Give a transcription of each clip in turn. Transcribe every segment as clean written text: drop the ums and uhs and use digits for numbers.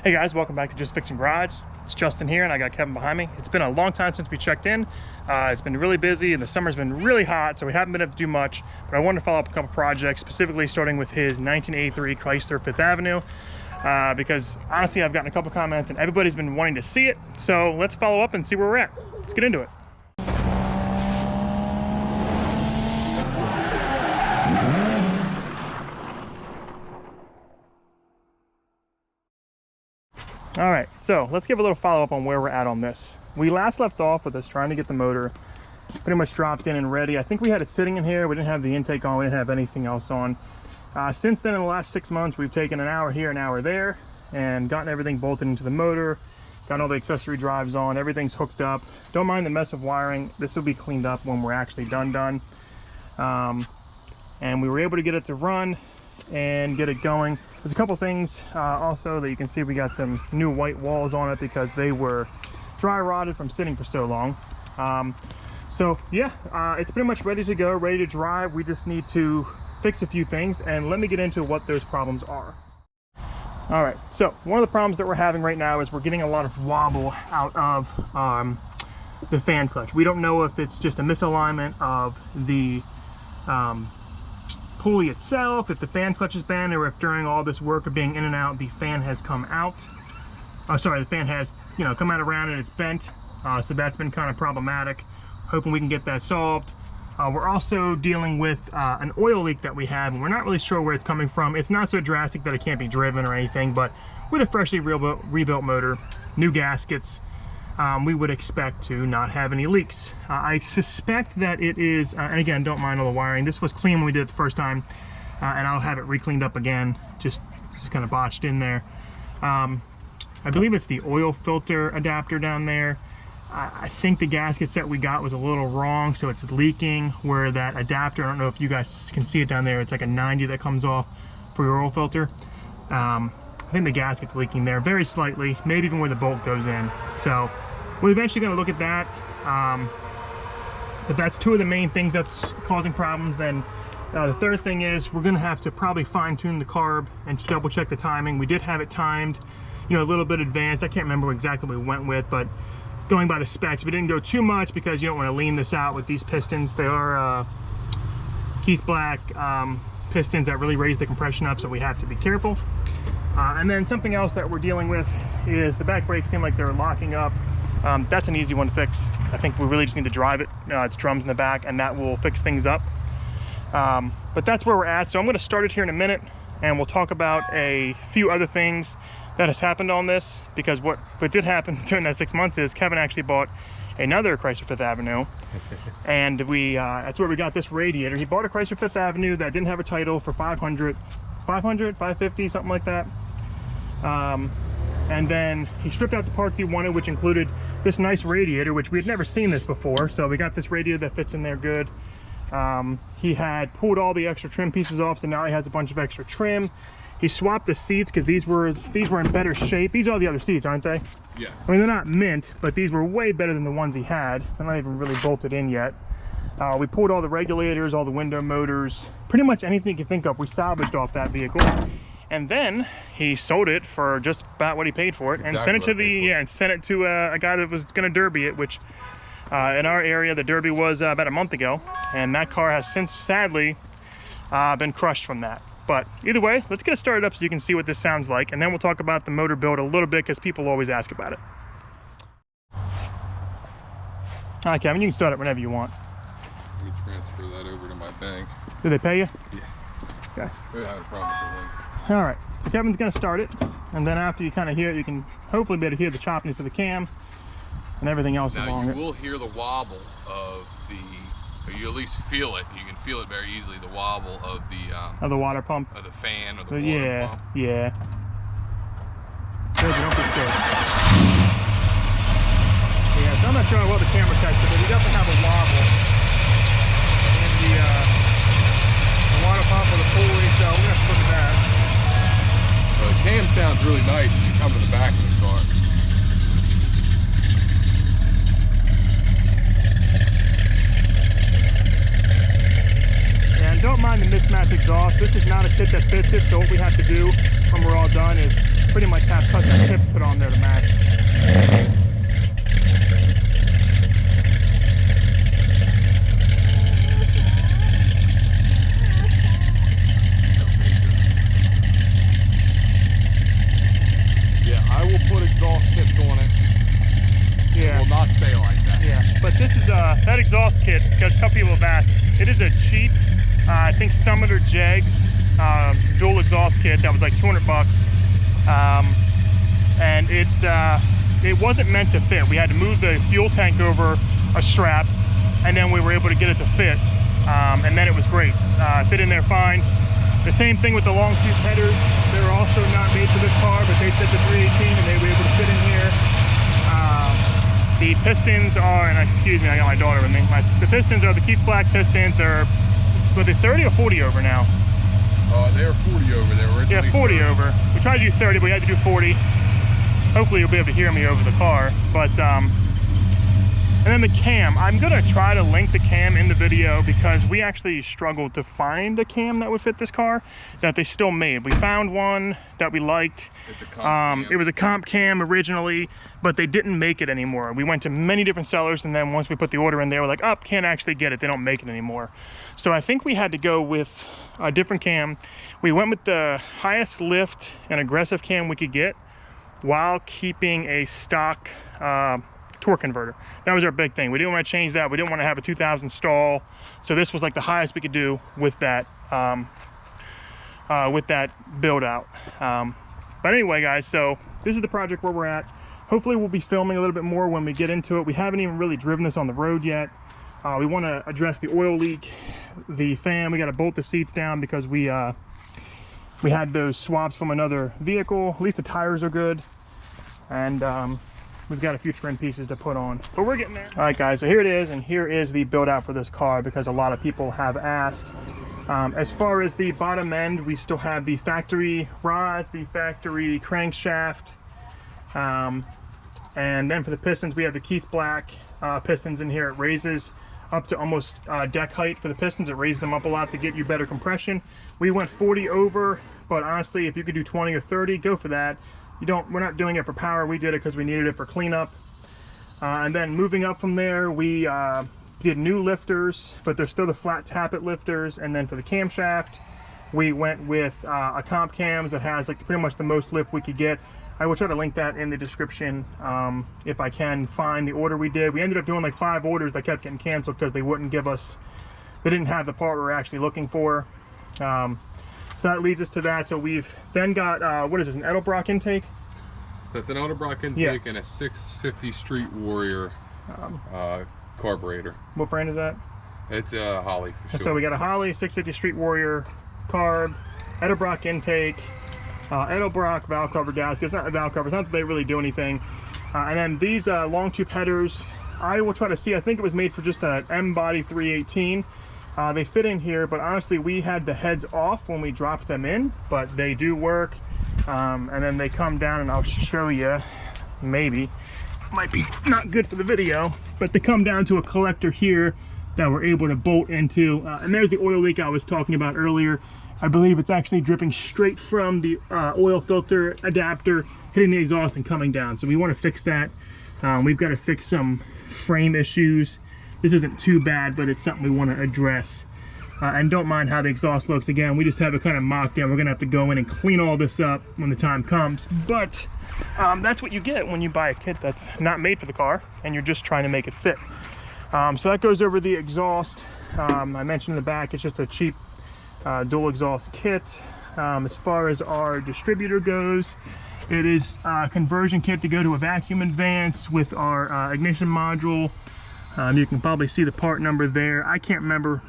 Hey guys, welcome back to Just Fixing Rides. It's Justin here and I got Kevin behind me. It's been a long time since we checked in. It's been really busy and the summer's been really hot, so we haven't been able to do much, but I wanted to follow up a couple projects, specifically starting with his 1983 Chrysler 5th Avenue, because honestly I've gotten a couple comments and everybody's been wanting to see it, so let's follow up and see where we're at. Let's get into it. All right, so let's give a little follow-up on where we're at on this. We last left off with us trying to get the motor pretty much dropped in and ready. I think we had it sitting in here. We didn't have the intake on. We didn't have anything else on. Since then, in the last 6 months, we've taken an hour here, an hour there, and gotten everything bolted into the motor, gotten all the accessory drives on, everything's hooked up. Don't mind the mess of wiring. This will be cleaned up when we're actually done. And we were able to get it to run and get it going. There's a couple things also that you can see. We got some new white walls on it because they were dry rotted from sitting for so long. So yeah, it's pretty much ready to go, ready to drive. We just need to fix a few things, and let me get into what those problems are. All right, so one of the problems that we're having right now is we're getting a lot of wobble out of the fan clutch. We don't know if it's just a misalignment of the pulley itself, if the fan clutch is bent, or if during all this work of being in and out, the fan has come out. Oh, sorry, the fan has, come out around and it's bent. So that's been kind of problematic. Hoping we can get that solved. We're also dealing with an oil leak that we have, and we're not really sure where it's coming from. It's not so drastic that it can't be driven or anything, but with a freshly rebuilt motor, new gaskets, we would expect to not have any leaks. I suspect that it is, and again, don't mind all the wiring. This was clean when we did it the first time, and I'll have it re-cleaned up again. Just kind of botched in there. I believe it's the oil filter adapter down there. I think the gasket set we got was a little wrong, so it's leaking where that adapter, I don't know if you guys can see it down there, it's like a 90 that comes off for your oil filter. I think the gasket's leaking there very slightly, maybe even where the bolt goes in. So we're eventually going to look at that. If that's two of the main things that's causing problems, then the third thing is we're going to have to probably fine-tune the carb and double check the timing. We did have it timed, a little bit advanced. I can't remember exactly what we went with, but going by the specs, we didn't go too much because you don't want to lean this out with these pistons. They are Keith Black pistons that really raise the compression up, so we have to be careful. And then something else that we're dealing with is the back brakes seem like they're locking up. That's an easy one to fix. I think we really just need to drive it. It's drums in the back, and that will fix things up. But that's where we're at. So I'm going to start it here in a minute, and we'll talk about a few other things that has happened on this, because what did happen during that 6 months is Kevin actually bought another Chrysler 5th Avenue, and that's where we got this radiator. He bought a Chrysler 5th Avenue that didn't have a title for $500, $550, something like that. And then he stripped out the parts he wanted, which included this nice radiator, which we had never seen this before. So we got this radiator that fits in there good. He had pulled all the extra trim pieces off, so now he has a bunch of extra trim. He swapped the seats because these were in better shape. These are the other seats, aren't they? Yeah. I mean, they're not mint, but these were way better than the ones he had. They're not even really bolted in yet. We pulled all the regulators, all the window motors, pretty much anything you can think of, we salvaged off that vehicle. And then he sold it for just about what he paid for it, and sent it to a guy that was going to derby it, which in our area the derby was about a month ago, and that car has since sadly been crushed from that. But either way, let's get it started up so you can see what this sounds like, and then we'll talk about the motor build a little bit because people always ask about it. All right, Kevin, you can start it whenever you want. Let me transfer that over to my bank. Did they pay you? Yeah. Okay. We had a problem with the link. All right, so Kevin's going to start it, and then after you kind of hear it, you can hopefully be able to hear the choppiness of the cam and everything else along it. Now you will hear the wobble of the, or you at least feel it. You can feel it very easily, the wobble of the water pump, of the fan, or the water pump. Yeah. Good, don't be scared. Yeah, so I'm not sure what the camera catches, but we definitely have a wobble in the water pump or the pulley, so we're gonna have to look at that. So the cam sounds really nice when you come to the back of the car. And don't mind the mismatch exhaust. This is not a kit that fits it, so what we have to do when we're all done is pretty much have custom tips on there to match. Yeah, I will put exhaust kits on it. Yeah. It will not stay like that. Yeah, but this is that exhaust kit, because a couple people have asked, it is a cheap, I think Summoner Jegs dual exhaust kit that was like 200 bucks. And it wasn't meant to fit. We had to move the fuel tank over a strap, and then we were able to get it to fit. And then it was great. Fit in there fine. The same thing with the long tube headers. They're also not made for this car, but they fit the 318 and they were able to fit in here. The pistons are, and excuse me, I got my daughter with me. The pistons are the Keith Black pistons. They're, were they 30 or 40 over now? They're 40 over. They were originally 40 30. over. We tried to do 30, but we had to do 40. Hopefully you'll be able to hear me over the car. But and then the cam, I'm gonna try to link the cam in the video because we actually struggled to find a cam that would fit this car that they still made. We found one that we liked. It's a COMP cam. It was a COMP cam originally, but they didn't make it anymore. We went to many different sellers, and then once we put the order in, they were like, oh, can't actually get it. They don't make it anymore. So I think we had to go with a different cam. We went with the highest lift and aggressive cam we could get while keeping a stock torque converter. That was our big thing. We didn't want to change that. We didn't want to have a 2000 stall. So this was like the highest we could do with that build out. But anyway, guys, so this is the project where we're at. Hopefully we'll be filming a little bit more when we get into it. We haven't even really driven this on the road yet. We want to address the oil leak, the fan. We got to bolt the seats down because we had those swaps from another vehicle. At least the tires are good. And we've got a few trim pieces to put on, but we're getting there. All right, guys, so here it is, and here is the build out for this car because a lot of people have asked. As far as the bottom end, we still have the factory rods, the factory crankshaft, and then for the pistons, we have the Keith Black pistons in here. It raises up to almost deck height for the pistons. It raises them up a lot to get you better compression. We went 40 over, but honestly, if you could do 20 or 30, go for that. We're not doing it for power. We did it because we needed it for cleanup. And then moving up from there, we did new lifters, but they're still the flat tappet lifters. And then for the camshaft, we went with a COMP Cams that has like pretty much the most lift we could get. I will try to link that in the description if I can find the order we did. We ended up doing like 5 orders that kept getting canceled because they wouldn't give us, they didn't have the part we were actually looking for. So that leads us to that. So we've then got, what is this, an Edelbrock intake? That's an Edelbrock intake, yeah, and a 650 Street Warrior carburetor. What brand is that? It's a Holly for sure. So we got a Holly 650 Street Warrior carb, Edelbrock intake, Edelbrock valve cover gasket. It's not a valve cover, it's not that they really do anything. And then these long tube headers, I will try to see, I think it was made for just an M body 318. They fit in here, but honestly we had the heads off when we dropped them in, but they do work. And then they come down, and I'll show you, maybe might be not good for the video, but they come down to a collector here that we're able to bolt into, and there's the oil leak I was talking about earlier. I believe it's actually dripping straight from the oil filter adapter, hitting the exhaust and coming down. So we want to fix that. We've got to fix some frame issues. This isn't too bad, but it's something we want to address. And don't mind how the exhaust looks. Again, we just have it kind of mocked in. We're gonna have to go in and clean all this up when the time comes. But that's what you get when you buy a kit that's not made for the car and you're just trying to make it fit. So that goes over the exhaust. I mentioned in the back, it's just a cheap dual exhaust kit. As far as our distributor goes, it is a conversion kit to go to a vacuum advance with our ignition module. You can probably see the part number there. I can't remember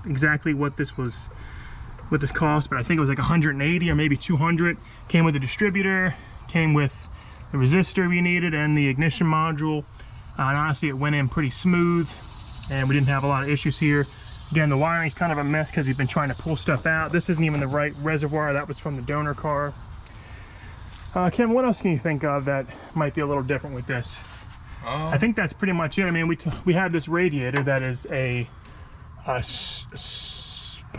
exactly what this cost, but I think it was like 180 or maybe 200. Came with the distributor, came with the resistor we needed and the ignition module, and honestly it went in pretty smooth and we didn't have a lot of issues here. Again, the wiring is kind of a mess because we've been trying to pull stuff out. This isn't even the right reservoir. That was from the donor car. Kim, what else can you think of that might be a little different with this? I think that's pretty much it. I mean, we had this radiator that is a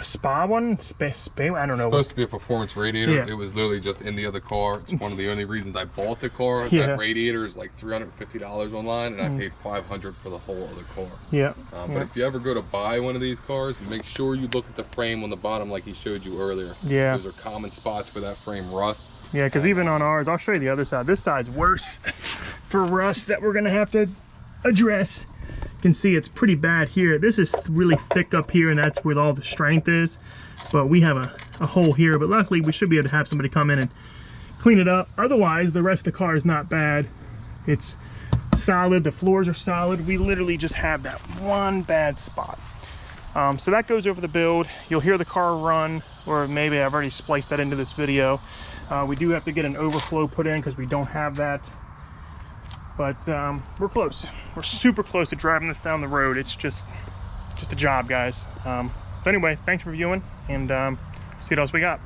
spa one? I don't know. It's supposed to be a performance radiator. Yeah. It was literally just in the other car. It's one of the only reasons I bought the car. Yeah. That radiator is like $350 online, and I paid $500 for the whole other car. Yeah. But if you ever go to buy one of these cars, make sure you look at the frame on the bottom like he showed you earlier. Yeah. Those are common spots where that frame rusts. Yeah, because even on ours, I'll show you the other side. This side's worse for rust that we're going to have to address. You can see it's pretty bad here. This is really thick up here, and that's where all the strength is. But we have a hole here. But luckily, we should be able to have somebody come in and clean it up. Otherwise, the rest of the car is not bad. It's solid. The floors are solid. We literally just have that one bad spot. So that goes over the build. You'll hear the car run, or maybe I've already spliced that into this video. We do have to get an overflow put in because we don't have that. But we're close. We're super close to driving this down the road. It's just a job, guys. But anyway, thanks for viewing, and see what else we got.